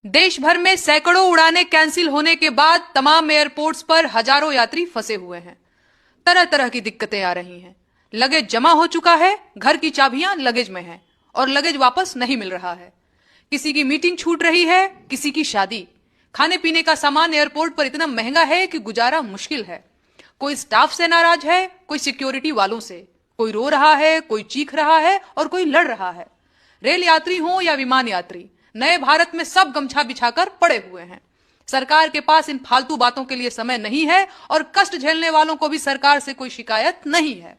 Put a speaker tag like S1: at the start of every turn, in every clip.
S1: देश भर में सैकड़ों उड़ानें कैंसिल होने के बाद तमाम एयरपोर्ट्स पर हजारों यात्री फंसे हुए हैं। तरह तरह की दिक्कतें आ रही हैं। लगेज जमा हो चुका है, घर की चाबियां लगेज में हैं और लगेज वापस नहीं मिल रहा है। किसी की मीटिंग छूट रही है, किसी की शादी। खाने पीने का सामान एयरपोर्ट पर इतना महंगा है कि गुजारा मुश्किल है। कोई स्टाफ से नाराज है, कोई सिक्योरिटी वालों से। कोई रो रहा है, कोई चीख रहा है और कोई लड़ रहा है। रेल यात्री हो या विमान यात्री, नए भारत में सब गमछा बिछाकर पड़े हुए हैं। सरकार के पास इन फालतू बातों के लिए समय नहीं है और कष्ट झेलने वालों को भी सरकार से कोई शिकायत नहीं है।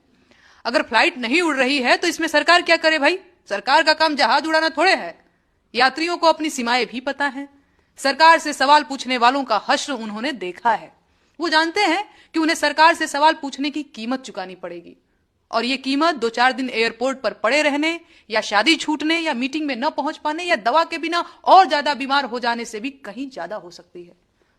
S1: अगर फ्लाइट नहीं उड़ रही है तो इसमें सरकार क्या करे भाई? सरकार का काम जहाज उड़ाना थोड़े है। यात्रियों को अपनी सीमाएं भी पता है। सरकार से सवाल पूछने वालों का हश्र उन्होंने देखा है। वो जानते हैं कि उन्हें सरकार से सवाल पूछने की कीमत चुकानी पड़ेगी और ये कीमत 2-4 दिन एयरपोर्ट पर पड़े रहने या शादी छूटने या मीटिंग में न पहुंच पाने या दवा के बिना और ज्यादा बीमार हो जाने से भी कहीं ज्यादा हो सकती है।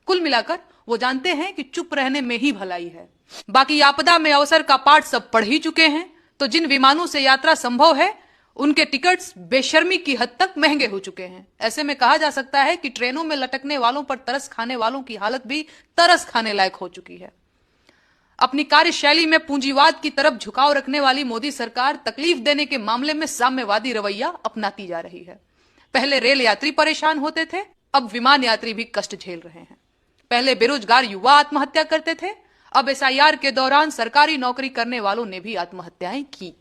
S1: कुल मिलाकर वो जानते हैं कि चुप रहने में ही भलाई है। बाकी आपदा में अवसर का पाठ सब पढ़ ही चुके हैं, तो जिन विमानों से यात्रा संभव है उनके टिकट्स बेशर्मी की हद तक महंगे हो चुके हैं। ऐसे में कहा जा सकता है कि ट्रेनों में लटकने वालों पर तरस खाने वालों की हालत भी तरस खाने लायक हो चुकी है। अपनी कार्यशैली में पूंजीवाद की तरफ झुकाव रखने वाली मोदी सरकार तकलीफ देने के मामले में साम्यवादी रवैया अपनाती जा रही है। पहले रेल यात्री परेशान होते थे, अब विमान यात्री भी कष्ट झेल रहे हैं। पहले बेरोजगार युवा आत्महत्या करते थे, अब एसआईआर के दौरान सरकारी नौकरी करने वालों ने भी आत्महत्याएं की।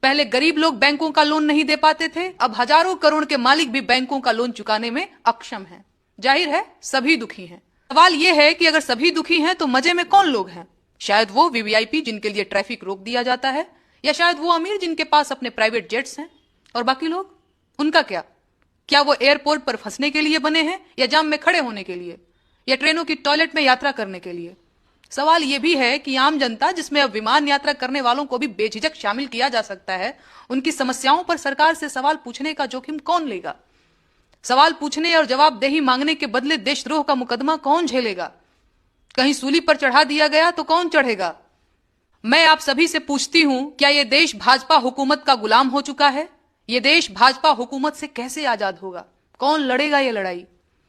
S1: पहले गरीब लोग बैंकों का लोन नहीं दे पाते थे, अब हजारों करोड़ के मालिक भी बैंकों का लोन चुकाने में अक्षम हैं। जाहिर है सभी दुखी हैं। सवाल यह है कि अगर सभी दुखी हैं तो मजे में कौन लोग हैं? शायद वो वीवीआईपी जिनके लिए ट्रैफिक रोक दिया जाता है, या शायद वो अमीर जिनके पास अपने प्राइवेट जेट्स हैं। और बाकी लोग, उनका क्या? क्या वो एयरपोर्ट पर फंसने के लिए बने हैं या जाम में खड़े होने के लिए या ट्रेनों की टॉयलेट में यात्रा करने के लिए? सवाल यह भी है कि आम जनता, जिसमें अब विमान यात्रा करने वालों को भी बेझिझक शामिल किया जा सकता है, उनकी समस्याओं पर सरकार से सवाल पूछने का जोखिम कौन लेगा? सवाल पूछने और जवाबदेही मांगने के बदले देशद्रोह का मुकदमा कौन झेलेगा? कहीं सूली पर चढ़ा दिया गया तो कौन चढ़ेगा? मैं आप सभी से पूछती हूं, क्या यह देश भाजपा हुकूमत का गुलाम हो चुका है? यह देश भाजपा हुकूमत से कैसे आजाद होगा? कौन लड़ेगा ये लड़ाई?